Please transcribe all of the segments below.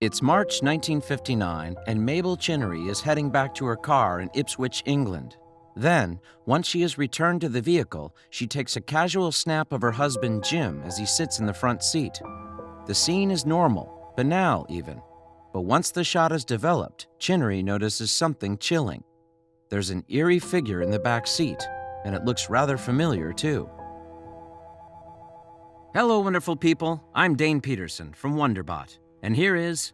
It's March 1959, and Mabel Chinnery is heading back to her car in Ipswich, England. Then, once she has returned to the vehicle, she takes a casual snap of her husband Jim as he sits in the front seat. The scene is normal, banal even. But once the shot is developed, Chinnery notices something chilling. There's an eerie figure in the back seat, and it looks rather familiar too. Hello, wonderful people. I'm Dane Peterson from WonderBot, and here is...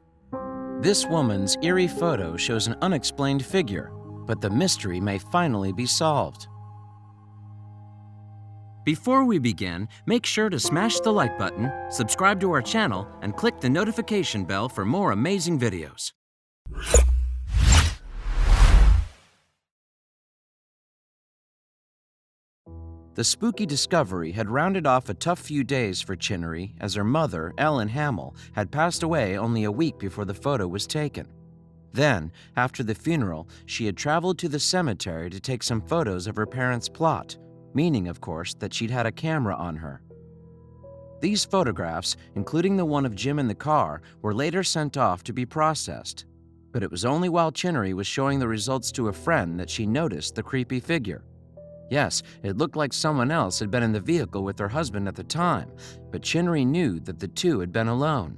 This woman's eerie photo shows an unexplained figure, but the mystery may finally be solved. Before we begin, make sure to smash the like button, subscribe to our channel, and click the notification bell for more amazing videos. The spooky discovery had rounded off a tough few days for Chinnery as her mother, Ellen Hamill, had passed away only a week before the photo was taken. Then, after the funeral, she had traveled to the cemetery to take some photos of her parents' plot, meaning, of course, that she'd had a camera on her. These photographs, including the one of Jim in the car, were later sent off to be processed. But it was only while Chinnery was showing the results to a friend that she noticed the creepy figure. Yes, it looked like someone else had been in the vehicle with her husband at the time, but Chinnery knew that the two had been alone.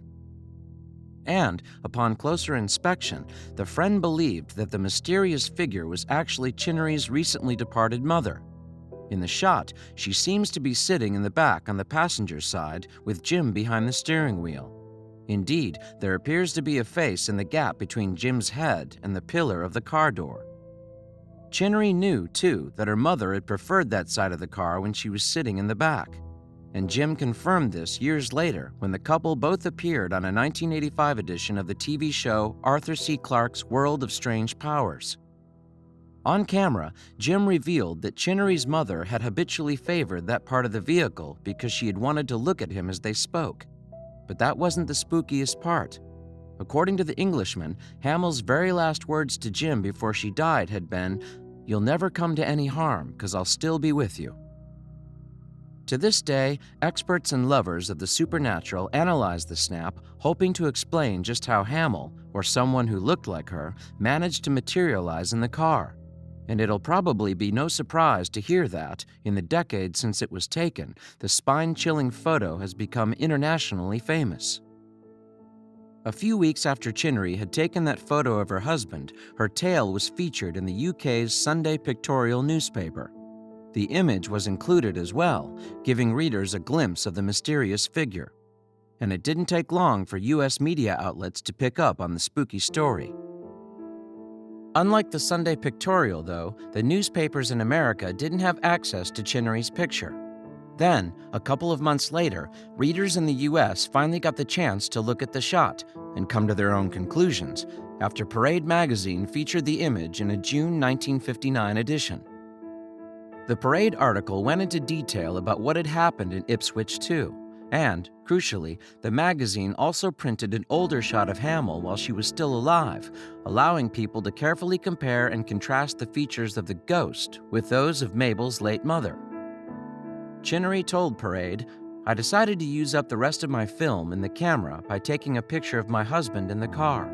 And, upon closer inspection, the friend believed that the mysterious figure was actually Chinnery's recently departed mother. In the shot, she seems to be sitting in the back on the passenger side with Jim behind the steering wheel. Indeed, there appears to be a face in the gap between Jim's head and the pillar of the car door. Chinnery knew, too, that her mother had preferred that side of the car when she was sitting in the back. And Jim confirmed this years later when the couple both appeared on a 1985 edition of the TV show Arthur C. Clarke's World of Strange Powers. On camera, Jim revealed that Chinnery's mother had habitually favored that part of the vehicle because she had wanted to look at him as they spoke. But that wasn't the spookiest part. According to the Englishman, Hamill's very last words to Jim before she died had been, "You'll never come to any harm, 'cause I'll still be with you." To this day, experts and lovers of the supernatural analyze the snap, hoping to explain just how Hamill, or someone who looked like her, managed to materialize in the car. And it'll probably be no surprise to hear that, in the decades since it was taken, the spine-chilling photo has become internationally famous. A few weeks after Chinnery had taken that photo of her husband, her tale was featured in the UK's Sunday pictorial newspaper. The image was included as well, giving readers a glimpse of the mysterious figure. And it didn't take long for US media outlets to pick up on the spooky story. Unlike the Sunday pictorial, though, the newspapers in America didn't have access to Chinnery's picture. Then, a couple of months later, readers in the US finally got the chance to look at the shot and come to their own conclusions after Parade magazine featured the image in a June 1959 edition. The Parade article went into detail about what had happened in Ipswich too, and, crucially, the magazine also printed an older shot of Hamill while she was still alive, allowing people to carefully compare and contrast the features of the ghost with those of Mabel's late mother. Chinnery told Parade, "I decided to use up the rest of my film in the camera by taking a picture of my husband in the car.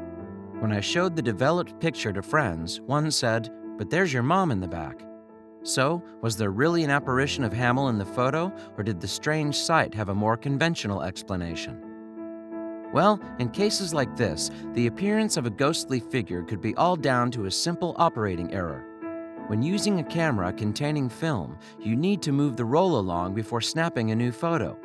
When I showed the developed picture to friends, one said, 'But there's your mom in the back.' So, was there really an apparition of Hamill in the photo, or did the strange sight have a more conventional explanation?" Well, in cases like this, the appearance of a ghostly figure could be all down to a simple operating error. When using a camera containing film, you need to move the roll along before snapping a new photo.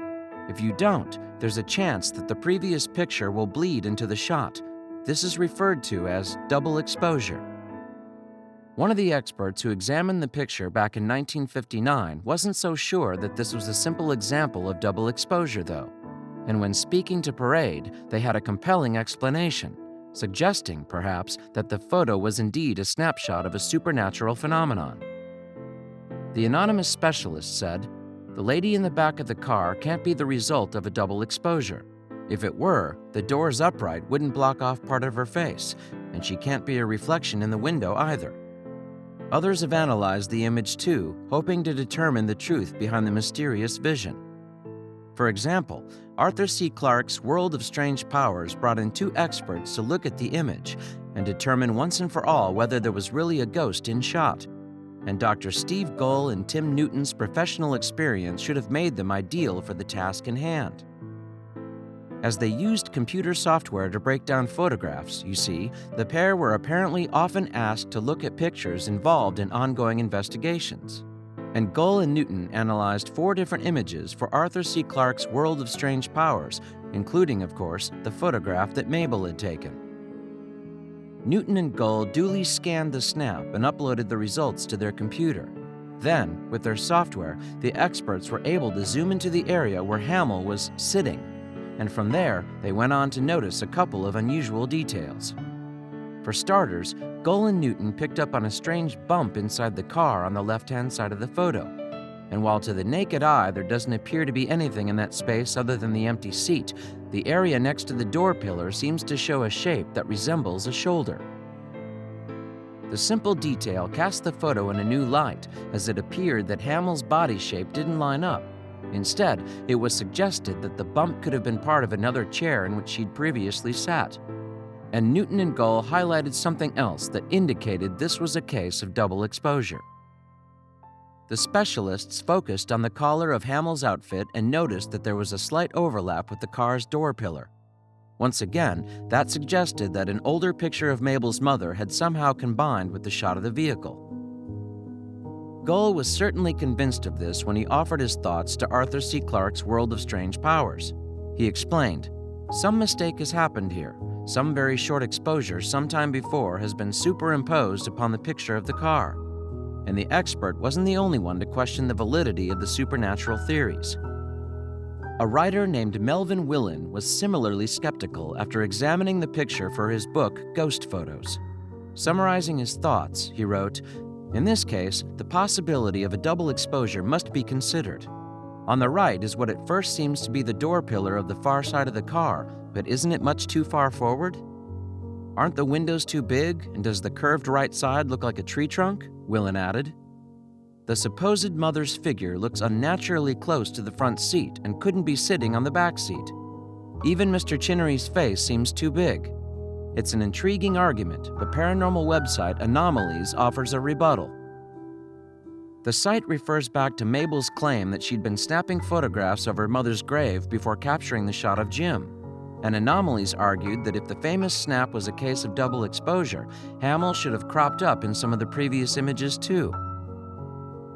If you don't, there's a chance that the previous picture will bleed into the shot. This is referred to as double exposure. One of the experts who examined the picture back in 1959 wasn't so sure that this was a simple example of double exposure, though. And when speaking to Parade, they had a compelling explanation, suggesting, perhaps, that the photo was indeed a snapshot of a supernatural phenomenon. The anonymous specialist said, "The lady in the back of the car can't be the result of a double exposure. If it were, the door's upright wouldn't block off part of her face, and she can't be a reflection in the window either." Others have analyzed the image too, hoping to determine the truth behind the mysterious vision. For example, Arthur C. Clarke's World of Strange Powers brought in 2 experts to look at the image and determine once and for all whether there was really a ghost in shot. And Dr. Steve Gull and Tim Newton's professional experience should have made them ideal for the task in hand. As they used computer software to break down photographs, you see, the pair were apparently often asked to look at pictures involved in ongoing investigations. And Gull and Newton analyzed 4 different images for Arthur C. Clarke's World of Strange Powers, including, of course, the photograph that Mabel had taken. Newton and Gull duly scanned the snap and uploaded the results to their computer. Then, with their software, the experts were able to zoom into the area where Hamill was sitting, and from there, they went on to notice a couple of unusual details. For starters, Gull and Newton picked up on a strange bump inside the car on the left-hand side of the photo. And while to the naked eye there doesn't appear to be anything in that space other than the empty seat, the area next to the door pillar seems to show a shape that resembles a shoulder. The simple detail cast the photo in a new light, as it appeared that Hamill's body shape didn't line up. Instead, it was suggested that the bump could have been part of another chair in which she'd previously sat. And Newton and Gull highlighted something else that indicated this was a case of double exposure. The specialists focused on the collar of Hamill's outfit and noticed that there was a slight overlap with the car's door pillar. Once again, that suggested that an older picture of Mabel's mother had somehow combined with the shot of the vehicle. Gull was certainly convinced of this when he offered his thoughts to Arthur C. Clarke's World of Strange Powers. He explained, "Some mistake has happened here. Some very short exposure sometime before has been superimposed upon the picture of the car." And the expert wasn't the only one to question the validity of the supernatural theories. A writer named Melvin Willen was similarly skeptical after examining the picture for his book, Ghost Photos. Summarizing his thoughts, he wrote, "In this case, the possibility of a double exposure must be considered. On the right is what at first seems to be the door pillar of the far side of the car, but isn't it much too far forward? Aren't the windows too big, and does the curved right side look like a tree trunk?" Willen added. "The supposed mother's figure looks unnaturally close to the front seat and couldn't be sitting on the back seat. Even Mr. Chinnery's face seems too big. It's an intriguing argument, but paranormal website Anomalies offers a rebuttal." The site refers back to Mabel's claim that she'd been snapping photographs of her mother's grave before capturing the shot of Jim. And Anomalies argued that if the famous snap was a case of double exposure, Hamill should have cropped up in some of the previous images too.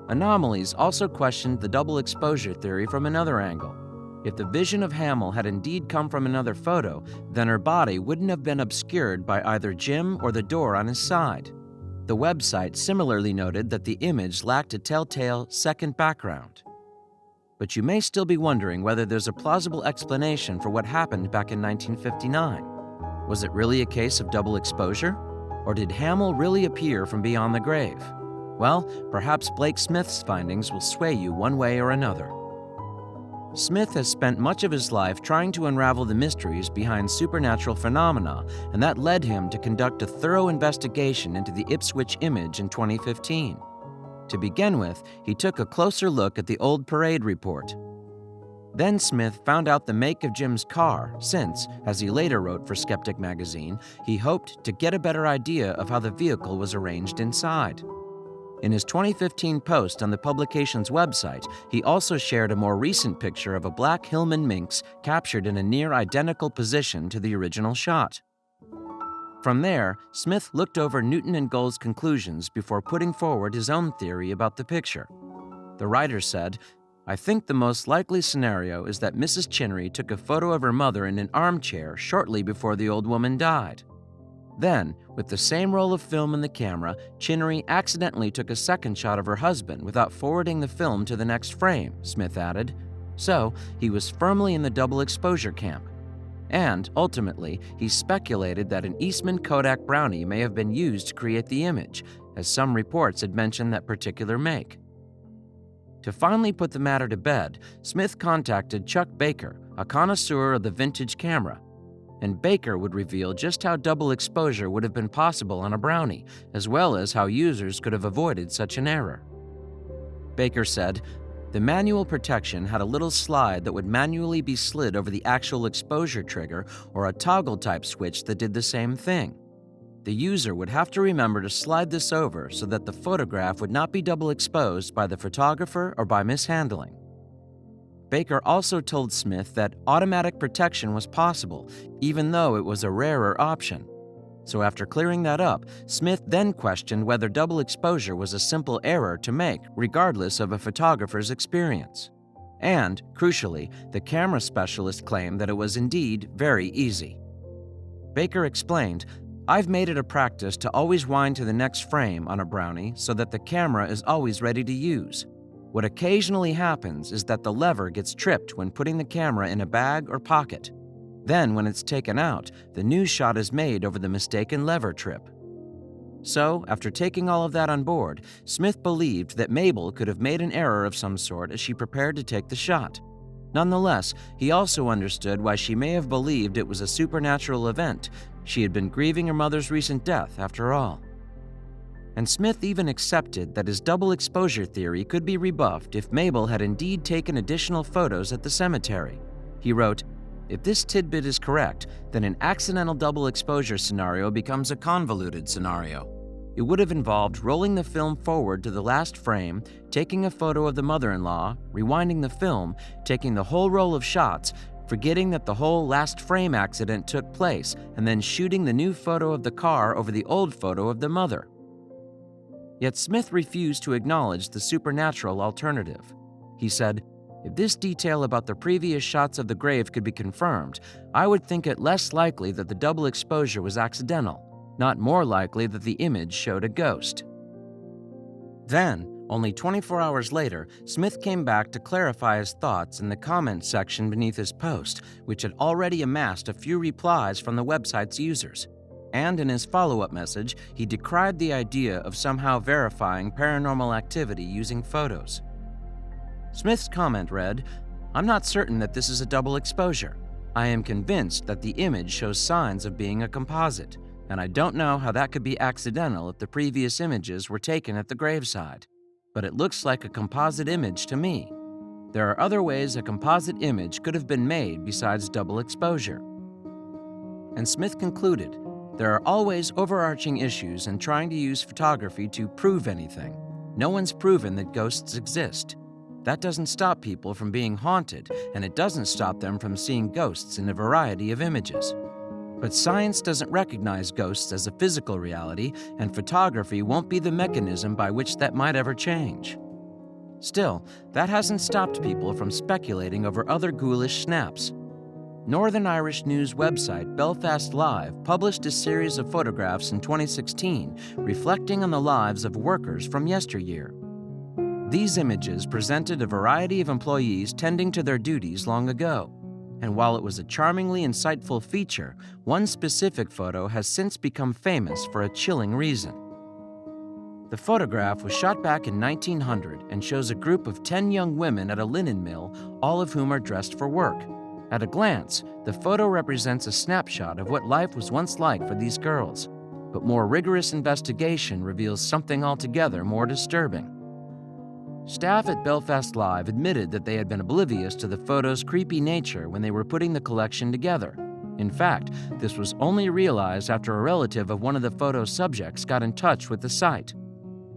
Anomalies also questioned the double exposure theory from another angle. If the vision of Hamill had indeed come from another photo, then her body wouldn't have been obscured by either Jim or the door on his side. The website similarly noted that the image lacked a telltale second background. But you may still be wondering whether there's a plausible explanation for what happened back in 1959. Was it really a case of double exposure? Or did Hamill really appear from beyond the grave? Well, perhaps Blake Smith's findings will sway you one way or another. Smith has spent much of his life trying to unravel the mysteries behind supernatural phenomena, and that led him to conduct a thorough investigation into the Ipswich image in 2015. To begin with, he took a closer look at the old parade report. Then Smith found out the make of Jim's car since, as he later wrote for Skeptic magazine, he hoped to get a better idea of how the vehicle was arranged inside. In his 2015 post on the publication's website, he also shared a more recent picture of a black Hillman Minx captured in a near-identical position to the original shot. From there, Smith looked over Newton and Gull's conclusions before putting forward his own theory about the picture. The writer said, "I think the most likely scenario is that Mrs. Chinnery took a photo of her mother in an armchair shortly before the old woman died. Then, with the same roll of film in the camera, Chinnery accidentally took a second shot of her husband without forwarding the film to the next frame," Smith added. So, he was firmly in the double exposure camp. And, ultimately, he speculated that an Eastman Kodak Brownie may have been used to create the image, as some reports had mentioned that particular make. To finally put the matter to bed, Smith contacted Chuck Baker, a connoisseur of the vintage camera. And Baker would reveal just how double exposure would have been possible on a Brownie, as well as how users could have avoided such an error. Baker said, The manual protection had a little slide that would manually be slid over the actual exposure trigger or a toggle-type switch that did the same thing. The user would have to remember to slide this over so that the photograph would not be double exposed by the photographer or by mishandling. Baker also told Smith that automatic protection was possible, even though it was a rarer option. So after clearing that up, Smith then questioned whether double exposure was a simple error to make, regardless of a photographer's experience. And, crucially, the camera specialist claimed that it was indeed very easy. Baker explained, "I've made it a practice to always wind to the next frame on a Brownie so that the camera is always ready to use. What occasionally happens is that the lever gets tripped when putting the camera in a bag or pocket. Then, when it's taken out, the new shot is made over the mistaken lever trip." So, after taking all of that on board, Smith believed that Mabel could have made an error of some sort as she prepared to take the shot. Nonetheless, he also understood why she may have believed it was a supernatural event. She had been grieving her mother's recent death, after all. And Smith even accepted that his double exposure theory could be rebuffed if Mabel had indeed taken additional photos at the cemetery. He wrote, "If this tidbit is correct, then an accidental double exposure scenario becomes a convoluted scenario. It would have involved rolling the film forward to the last frame, taking a photo of the mother-in-law, rewinding the film, taking the whole roll of shots, forgetting that the whole last frame accident took place, and then shooting the new photo of the car over the old photo of the mother." Yet Smith refused to acknowledge the supernatural alternative. He said, "If this detail about the previous shots of the grave could be confirmed, I would think it less likely that the double exposure was accidental, not more likely that the image showed a ghost." Then, only 24 hours later, Smith came back to clarify his thoughts in the comments section beneath his post, which had already amassed a few replies from the website's users. And in his follow-up message, he decried the idea of somehow verifying paranormal activity using photos. Smith's comment read, "I'm not certain that this is a double exposure. I am convinced that the image shows signs of being a composite, and I don't know how that could be accidental if the previous images were taken at the graveside. But it looks like a composite image to me. There are other ways a composite image could have been made besides double exposure." And Smith concluded, "There are always overarching issues in trying to use photography to prove anything. No one's proven that ghosts exist. That doesn't stop people from being haunted, and it doesn't stop them from seeing ghosts in a variety of images. But science doesn't recognize ghosts as a physical reality, and photography won't be the mechanism by which that might ever change." Still, that hasn't stopped people from speculating over other ghoulish snaps. Northern Irish news website Belfast Live published a series of photographs in 2016 reflecting on the lives of workers from yesteryear. These images presented a variety of employees tending to their duties long ago, and while it was a charmingly insightful feature, one specific photo has since become famous for a chilling reason. The photograph was shot back in 1900 and shows a group of 10 young women at a linen mill, all of whom are dressed for work. At a glance, the photo represents a snapshot of what life was once like for these girls, but more rigorous investigation reveals something altogether more disturbing. Staff at Belfast Live admitted that they had been oblivious to the photo's creepy nature when they were putting the collection together. In fact, this was only realized after a relative of one of the photo's subjects got in touch with the site.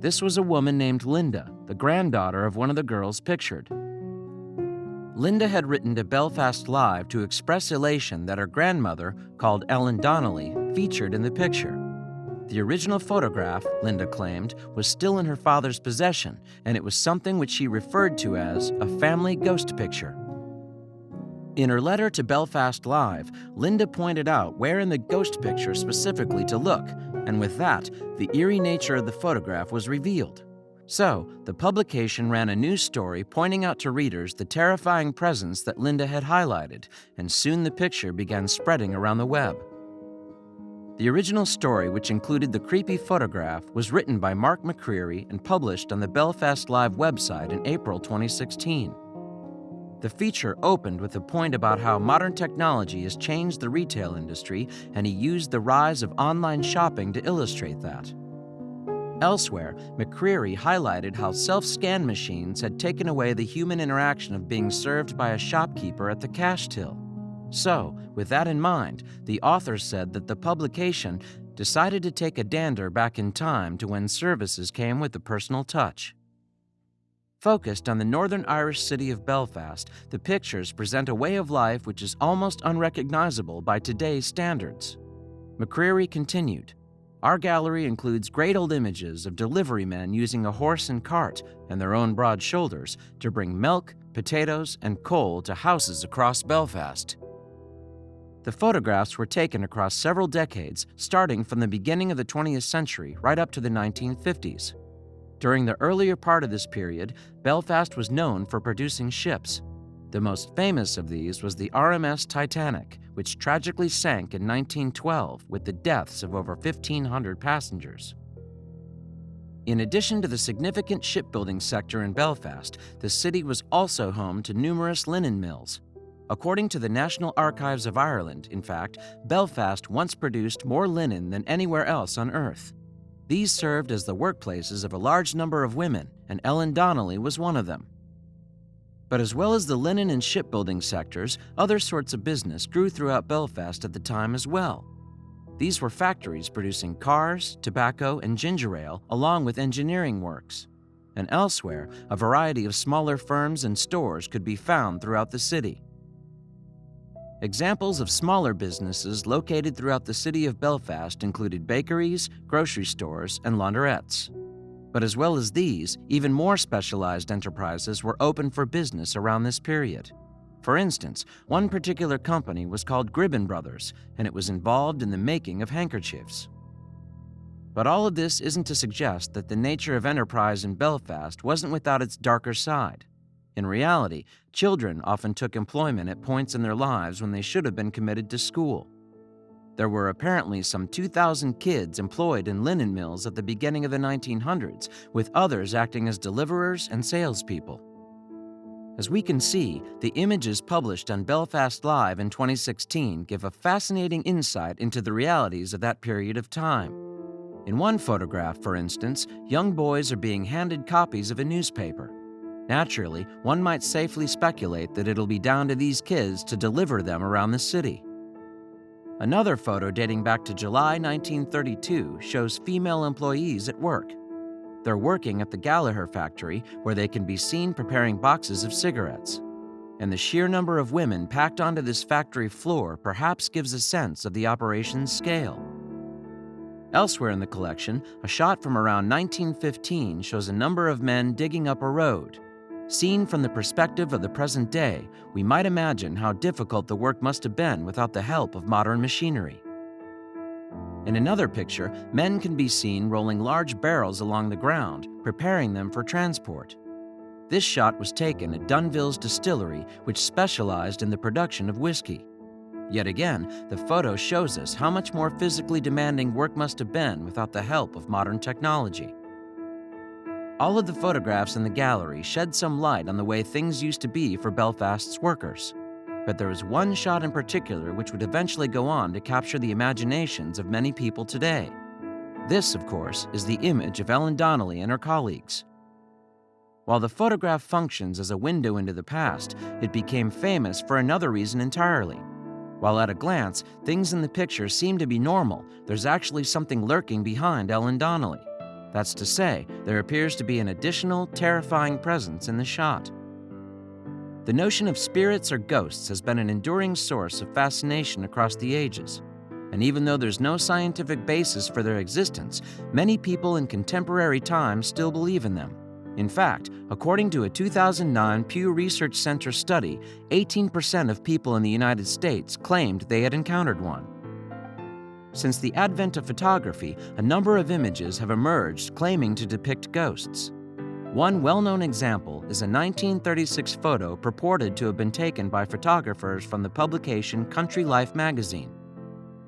This was a woman named Linda, the granddaughter of one of the girls pictured. Linda had written to Belfast Live to express elation that her grandmother, called Ellen Donnelly, featured in the picture. The original photograph, Linda claimed, was still in her father's possession, and it was something which she referred to as a family ghost picture. In her letter to Belfast Live, Linda pointed out where in the ghost picture specifically to look, and with that, the eerie nature of the photograph was revealed. So, the publication ran a news story pointing out to readers the terrifying presence that Linda had highlighted, and soon the picture began spreading around the web. The original story, which included the creepy photograph, was written by Mark McCreary and published on the Belfast Live website in April 2016. The feature opened with a point about how modern technology has changed the retail industry, and he used the rise of online shopping to illustrate that. Elsewhere, McCreary highlighted how self-scan machines had taken away the human interaction of being served by a shopkeeper at the cash till. So, with that in mind, the author said that the publication decided to take a dander back in time to when services came with the personal touch. Focused on the Northern Irish city of Belfast, the pictures present a way of life which is almost unrecognizable by today's standards. McCreary continued, "Our gallery includes great old images of delivery men using a horse and cart and their own broad shoulders to bring milk, potatoes, and coal to houses across Belfast." The photographs were taken across several decades, starting from the beginning of the 20th century right up to the 1950s. During the earlier part of this period, Belfast was known for producing ships. The most famous of these was the RMS Titanic, which tragically sank in 1912 with the deaths of over 1,500 passengers. In addition to the significant shipbuilding sector in Belfast, the city was also home to numerous linen mills. According to the National Archives of Ireland, in fact, Belfast once produced more linen than anywhere else on Earth. These served as the workplaces of a large number of women, and Ellen Donnelly was one of them. But as well as the linen and shipbuilding sectors, other sorts of business grew throughout Belfast at the time as well. These were factories producing cars, tobacco, and ginger ale, along with engineering works. And elsewhere, a variety of smaller firms and stores could be found throughout the city. Examples of smaller businesses located throughout the city of Belfast included bakeries, grocery stores, and laundrettes. But as well as these, even more specialized enterprises were open for business around this period. For instance, one particular company was called Gribben Brothers, and it was involved in the making of handkerchiefs. But all of this isn't to suggest that the nature of enterprise in Belfast wasn't without its darker side. In reality, children often took employment at points in their lives when they should have been committed to school. There were apparently some 2,000 kids employed in linen mills at the beginning of the 1900s, with others acting as deliverers and salespeople. As we can see, the images published on Belfast Live in 2016 give a fascinating insight into the realities of that period of time. In one photograph, for instance, young boys are being handed copies of a newspaper. Naturally, one might safely speculate that it'll be down to these kids to deliver them around the city. Another photo dating back to July 1932 shows female employees at work. They're working at the Gallagher factory, where they can be seen preparing boxes of cigarettes. And the sheer number of women packed onto this factory floor perhaps gives a sense of the operation's scale. Elsewhere in the collection, a shot from around 1915 shows a number of men digging up a road. Seen from the perspective of the present day, we might imagine how difficult the work must have been without the help of modern machinery. In another picture, men can be seen rolling large barrels along the ground, preparing them for transport. This shot was taken at Dunville's distillery, which specialized in the production of whiskey. Yet again, the photo shows us how much more physically demanding work must have been without the help of modern technology. All of the photographs in the gallery shed some light on the way things used to be for Belfast's workers. But there is one shot in particular which would eventually go on to capture the imaginations of many people today. This, of course, is the image of Ellen Donnelly and her colleagues. While the photograph functions as a window into the past, it became famous for another reason entirely. While at a glance, things in the picture seem to be normal, there's actually something lurking behind Ellen Donnelly. That's to say, there appears to be an additional, terrifying presence in the shot. The notion of spirits or ghosts has been an enduring source of fascination across the ages. And even though there's no scientific basis for their existence, many people in contemporary times still believe in them. In fact, according to a 2009 Pew Research Center study, 18% of people in the United States claimed they had encountered one. Since the advent of photography, a number of images have emerged claiming to depict ghosts. One well-known example is a 1936 photo purported to have been taken by photographers from the publication Country Life magazine.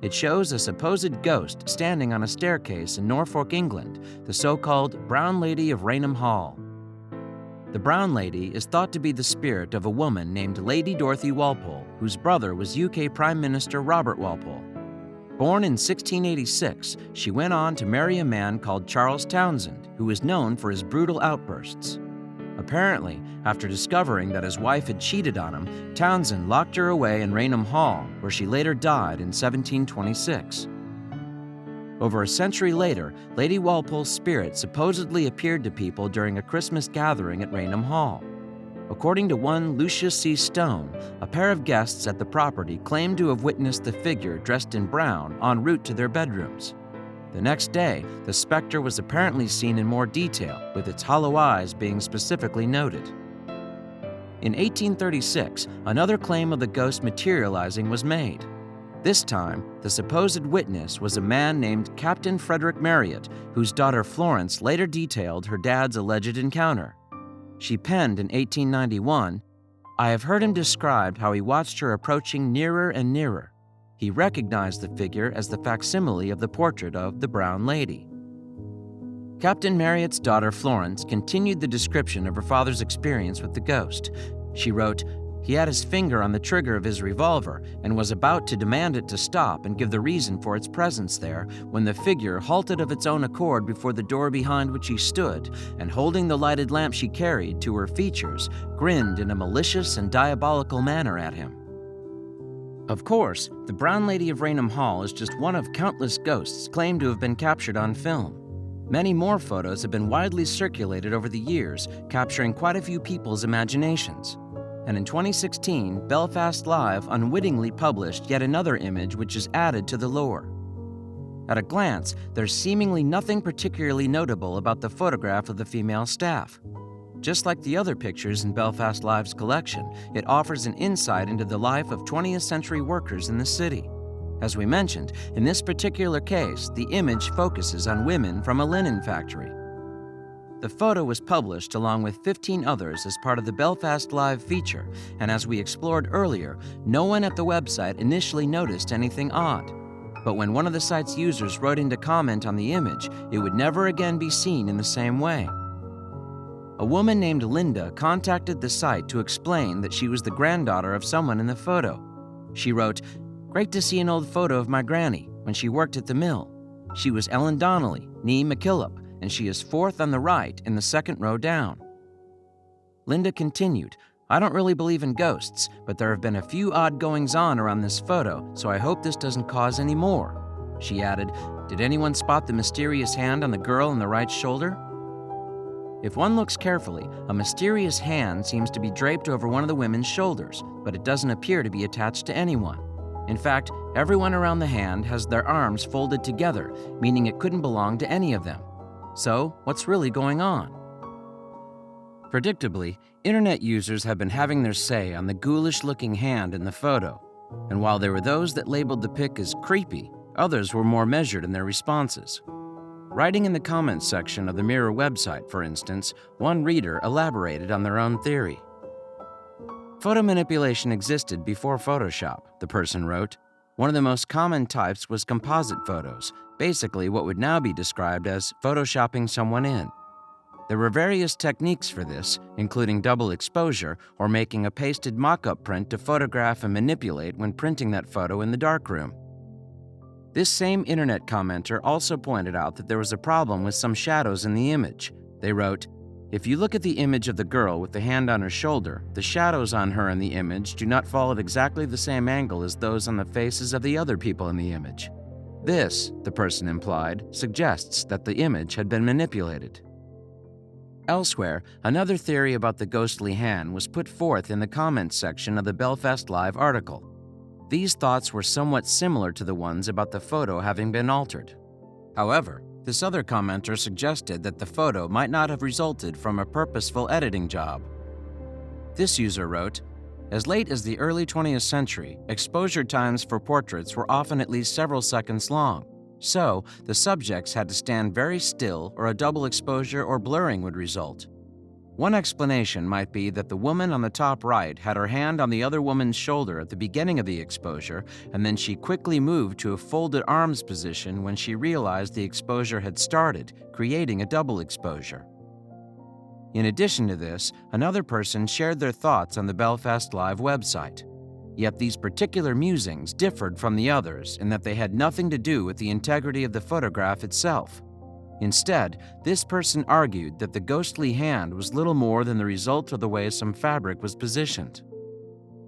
It shows a supposed ghost standing on a staircase in Norfolk, England, the so-called Brown Lady of Raynham Hall. The Brown Lady is thought to be the spirit of a woman named Lady Dorothy Walpole, whose brother was UK Prime Minister Robert Walpole. Born in 1686, she went on to marry a man called Charles Townsend, who was known for his brutal outbursts. Apparently, after discovering that his wife had cheated on him, Townsend locked her away in Raynham Hall, where she later died in 1726. Over a century later, Lady Walpole's spirit supposedly appeared to people during a Christmas gathering at Raynham Hall. According to one Lucius C. Stone, a pair of guests at the property claimed to have witnessed the figure dressed in brown en route to their bedrooms. The next day, the specter was apparently seen in more detail, with its hollow eyes being specifically noted. In 1836, another claim of the ghost materializing was made. This time, the supposed witness was a man named Captain Frederick Marriott, whose daughter Florence later detailed her dad's alleged encounter. She penned in 1891, "I have heard him describe how he watched her approaching nearer and nearer. He recognized the figure as the facsimile of the portrait of the Brown Lady." Captain Marriott's daughter Florence continued the description of her father's experience with the ghost. She wrote, "He had his finger on the trigger of his revolver and was about to demand it to stop and give the reason for its presence there when the figure halted of its own accord before the door behind which he stood and, holding the lighted lamp she carried to her features, grinned in a malicious and diabolical manner at him." Of course, the Brown Lady of Raynham Hall is just one of countless ghosts claimed to have been captured on film. Many more photos have been widely circulated over the years, capturing quite a few people's imaginations. And in 2016, Belfast Live unwittingly published yet another image which is added to the lore. At a glance, there's seemingly nothing particularly notable about the photograph of the female staff. Just like the other pictures in Belfast Live's collection, it offers an insight into the life of 20th century workers in the city. As we mentioned, in this particular case, the image focuses on women from a linen factory. The photo was published along with 15 others as part of the Belfast Live feature, and as we explored earlier, no one at the website initially noticed anything odd. But when one of the site's users wrote in to comment on the image, it would never again be seen in the same way. A woman named Linda contacted the site to explain that she was the granddaughter of someone in the photo. She wrote, "Great to see an old photo of my granny when she worked at the mill. She was Ellen Donnelly, nee McKillop, and she is fourth on the right in the second row down." Linda continued, "I don't really believe in ghosts, but there have been a few odd goings-on around this photo, so I hope this doesn't cause any more." She added, "Did anyone spot the mysterious hand on the girl on the right shoulder?" If one looks carefully, a mysterious hand seems to be draped over one of the women's shoulders, but it doesn't appear to be attached to anyone. In fact, everyone around the hand has their arms folded together, meaning it couldn't belong to any of them. So, what's really going on? Predictably, internet users have been having their say on the ghoulish-looking hand in the photo, and while there were those that labeled the pic as creepy, others were more measured in their responses. Writing in the comments section of the Mirror website, for instance, one reader elaborated on their own theory. "Photo manipulation existed before Photoshop," the person wrote. "One of the most common types was composite photos, basically what would now be described as photoshopping someone in. There were various techniques for this, including double exposure or making a pasted mock-up print to photograph and manipulate when printing that photo in the darkroom." This same internet commenter also pointed out that there was a problem with some shadows in the image. They wrote, "If you look at the image of the girl with the hand on her shoulder, the shadows on her in the image do not fall at exactly the same angle as those on the faces of the other people in the image. This," the person implied, "suggests that the image had been manipulated." Elsewhere, another theory about the ghostly hand was put forth in the comments section of the Belfast Live article. These thoughts were somewhat similar to the ones about the photo having been altered. However, this other commenter suggested that the photo might not have resulted from a purposeful editing job. This user wrote, "As late as the early 20th century, exposure times for portraits were often at least several seconds long. So, the subjects had to stand very still or a double exposure or blurring would result. One explanation might be that the woman on the top right had her hand on the other woman's shoulder at the beginning of the exposure, and then she quickly moved to a folded arms position when she realized the exposure had started, creating a double exposure." In addition to this, another person shared their thoughts on the Belfast Live website. Yet these particular musings differed from the others in that they had nothing to do with the integrity of the photograph itself. Instead, this person argued that the ghostly hand was little more than the result of the way some fabric was positioned.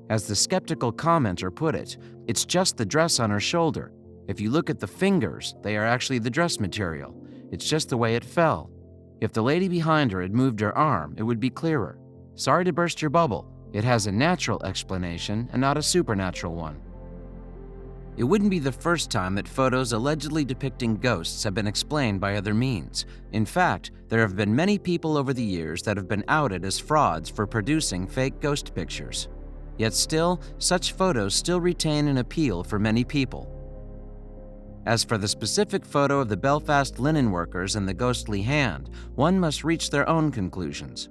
As the skeptical commenter put it, "It's just the dress on her shoulder. If you look at the fingers, they are actually the dress material. It's just the way it fell. If the lady behind her had moved her arm, it would be clearer. Sorry to burst your bubble. It has a natural explanation and not a supernatural one." It wouldn't be the first time that photos allegedly depicting ghosts have been explained by other means. In fact, there have been many people over the years that have been outed as frauds for producing fake ghost pictures. Yet still, such photos still retain an appeal for many people. As for the specific photo of the Belfast linen workers and the ghostly hand, one must reach their own conclusions.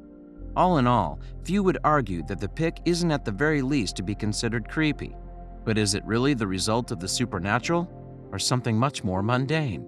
All in all, few would argue that the pic isn't at the very least to be considered creepy. But is it really the result of the supernatural, or something much more mundane?